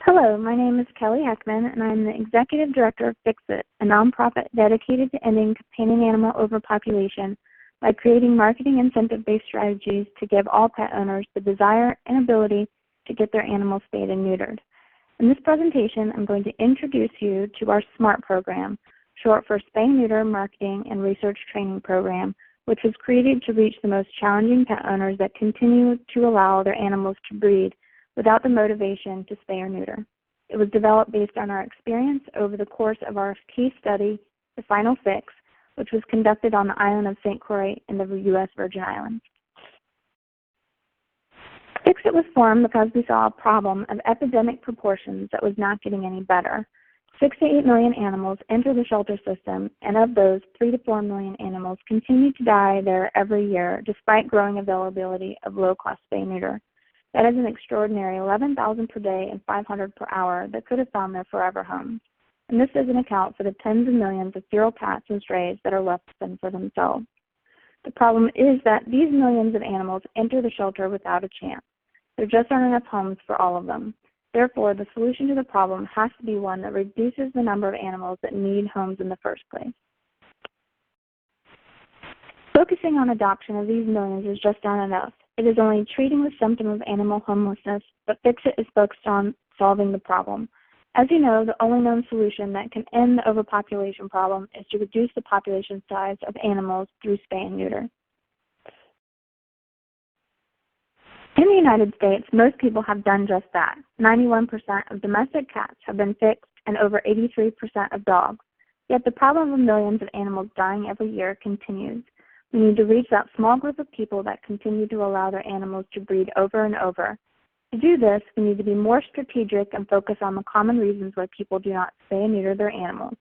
Hello, my name is Kelly Heckman, and I'm the Executive Director of FiXiT, a nonprofit dedicated to ending companion animal overpopulation by creating marketing incentive-based strategies to give all pet owners the desire and ability to get their animals spayed and neutered. In this presentation, I'm going to introduce you to our SMART program, short for Spay Neuter Marketing and Research Training Program, which was created to reach the most challenging pet owners that continue to allow their animals to breed without the motivation to spay or neuter. It was developed based on our experience over the course of our case study, The Final Fix, which was conducted on the island of St. Croix in the U.S. Virgin Islands. FiXiT was formed because we saw a problem of epidemic proportions that was not getting any better. 6 to 8 million animals enter the shelter system, and of those, 3 to 4 million animals continue to die there every year despite growing availability of low-cost spay-neuter. That is an extraordinary 11,000 per day and 500 per hour that could have found their forever homes. And this doesn't account for the tens of millions of feral cats and strays that are left to fend for themselves. The problem is that these millions of animals enter the shelter without a chance. There just aren't enough homes for all of them. Therefore, the solution to the problem has to be one that reduces the number of animals that need homes in the first place. Focusing on adoption of these millions is just not enough. It is only treating the symptom of animal homelessness, but FiXiT is focused on solving the problem. As you know, the only known solution that can end the overpopulation problem is to reduce the population size of animals through spay and neuter. In the United States, most people have done just that. 91% of domestic cats have been fixed and over 83% of dogs. Yet the problem of millions of animals dying every year continues. We need to reach that small group of people that continue to allow their animals to breed over and over. To do this, we need to be more strategic and focus on the common reasons why people do not spay and neuter their animals.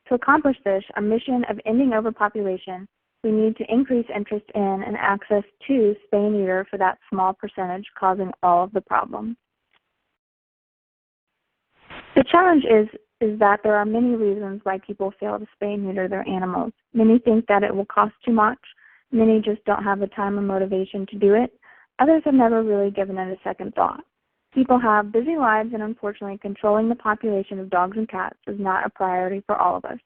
To accomplish this, our mission of ending overpopulation, we need to increase interest in and access to spay and neuter for that small percentage causing all of the problems. The challenge is that there are many reasons why people fail to spay and neuter their animals. Many think that it will cost too much. Many just don't have the time or motivation to do it. Others have never really given it a second thought. People have busy lives, and unfortunately, controlling the population of dogs and cats is not a priority for all of us.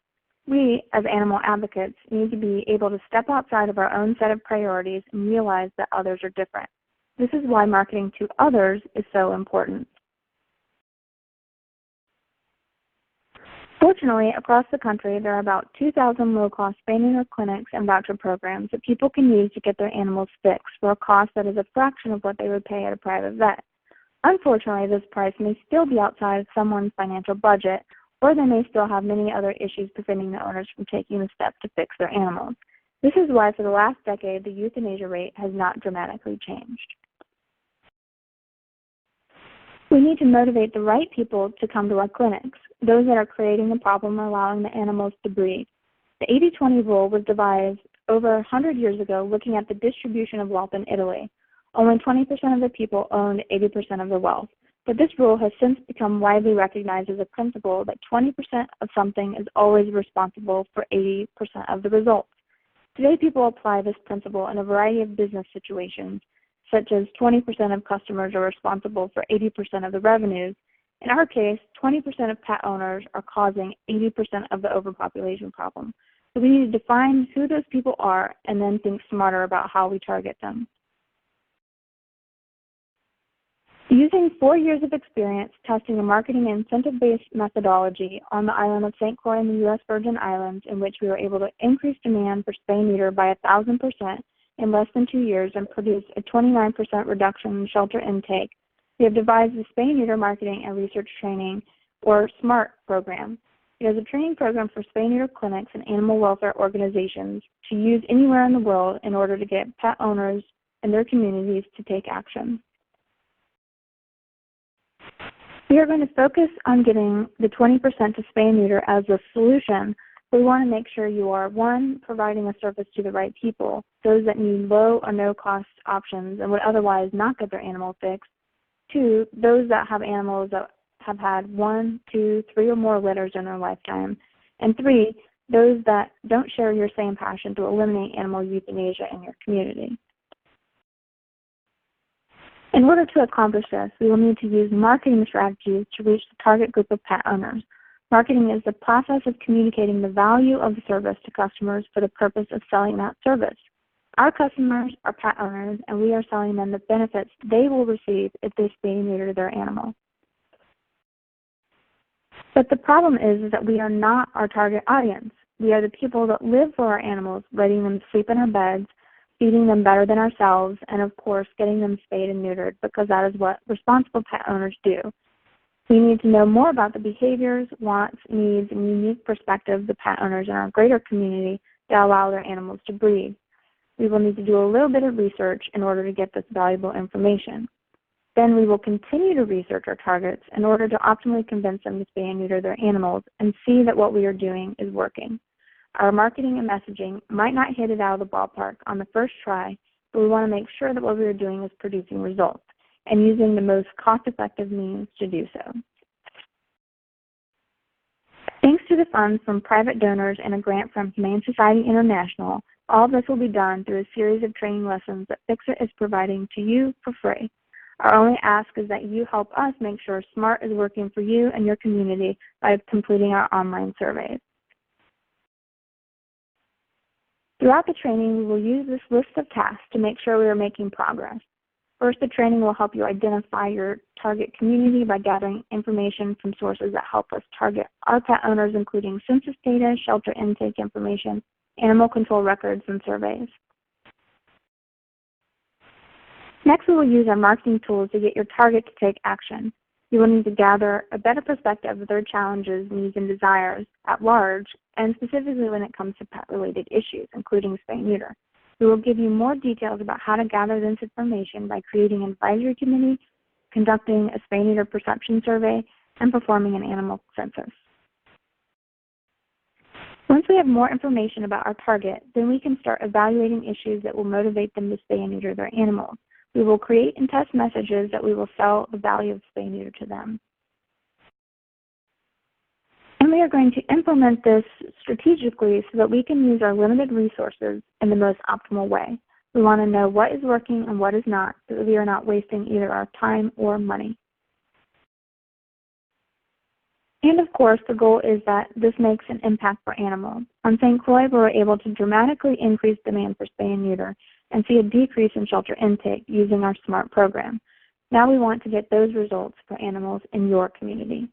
We, as animal advocates, need to be able to step outside of our own set of priorities and realize that others are different. This is why marketing to others is so important. Fortunately, across the country, there are about 2,000 low-cost spay-neuter clinics and voucher programs that people can use to get their animals fixed for a cost that is a fraction of what they would pay at a private vet. Unfortunately, this price may still be outside of someone's financial budget, or they may still have many other issues preventing the owners from taking the step to fix their animals. This is why, for the last decade, the euthanasia rate has not dramatically changed. We need to motivate the right people to come to our clinics, those that are creating the problem or allowing the animals to breed. The 80-20 rule was devised over 100 years ago looking at the distribution of wealth in Italy. Only 20% of the people owned 80% of the wealth. But this rule has since become widely recognized as a principle that 20% of something is always responsible for 80% of the results. Today, people apply this principle in a variety of business situations, such as 20% of customers are responsible for 80% of the revenues. In our case, 20% of pet owners are causing 80% of the overpopulation problem. So we need to define who those people are and then think smarter about how we target them. Using 4 years of experience testing a marketing incentive-based methodology on the island of St. Croix in the U.S. Virgin Islands, in which we were able to increase demand for spay-neuter by 1,000% in less than 2 years and produce a 29% reduction in shelter intake, we have devised the Spay Neuter Marketing and Research Training, or SMART program. It is a training program for spay neuter clinics and animal welfare organizations to use anywhere in the world in order to get pet owners and their communities to take action. We are going to focus on getting the 20% to spay and neuter as a solution. We want to make sure you are, 1, providing a service to the right people, those that need low or no cost options and would otherwise not get their animal fixed. 2, those that have animals that have had 1, 2, 3 or more litters in their lifetime. And 3, those that don't share your same passion to eliminate animal euthanasia in your community. In order to accomplish this, we will need to use marketing strategies to reach the target group of pet owners. Marketing is the process of communicating the value of the service to customers for the purpose of selling that service. Our customers are pet owners, and we are selling them the benefits they will receive if they spay and neuter their animal. But the problem is that we are not our target audience. We are the people that live for our animals, letting them sleep in our beds, feeding them better than ourselves, and of course getting them spayed and neutered, because that is what responsible pet owners do. We need to know more about the behaviors, wants, needs, and unique perspectives of pet owners in our greater community that allow their animals to breed. We will need to do a little bit of research in order to get this valuable information. Then we will continue to research our targets in order to optimally convince them to spay and neuter their animals and see that what we are doing is working. Our marketing and messaging might not hit it out of the ballpark on the first try, but we want to make sure that what we are doing is producing results and using the most cost-effective means to do so. Thanks to the funds from private donors and a grant from Humane Society International, all of this will be done through a series of training lessons that FiXiT is providing to you for free. Our only ask is that you help us make sure SMART is working for you and your community by completing our online surveys. Throughout the training, we will use this list of tasks to make sure we are making progress. First, the training will help you identify your target community by gathering information from sources that help us target our pet owners, including census data, shelter intake information, animal control records, and surveys. Next, we will use our marketing tools to get your target to take action. You will need to gather a better perspective of their challenges, needs, and desires at large, and specifically when it comes to pet-related issues, including spay and neuter. We will give you more details about how to gather this information by creating an advisory committee, conducting a spay and neuter perception survey, and performing an animal census. Once we have more information about our target, then we can start evaluating issues that will motivate them to spay and neuter their animals. We will create and test messages that we will sell the value of spay and neuter to them. And we are going to implement this strategically so that we can use our limited resources in the most optimal way. We want to know what is working and what is not, so that we are not wasting either our time or money. And of course, the goal is that this makes an impact for animals. On St. Croix, we were able to dramatically increase demand for spay and neuter and see a decrease in shelter intake using our SMART program. Now we want to get those results for animals in your community.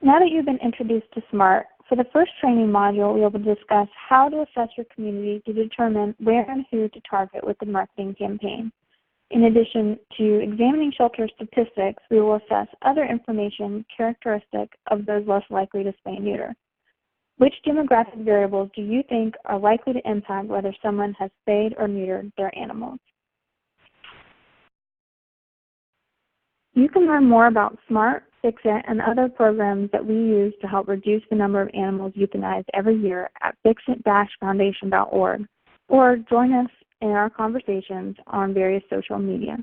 Now that you've been introduced to SMART, for the first training module, we will discuss how to assess your community to determine where and who to target with the marketing campaign. In addition to examining shelter statistics, we will assess other information characteristic of those less likely to spay and neuter. Which demographic variables do you think are likely to impact whether someone has spayed or neutered their animals? You can learn more about SMART, FiXiT, and other programs that we use to help reduce the number of animals euthanized every year at FiXiT-foundation.org, or join us in our conversations on various social media.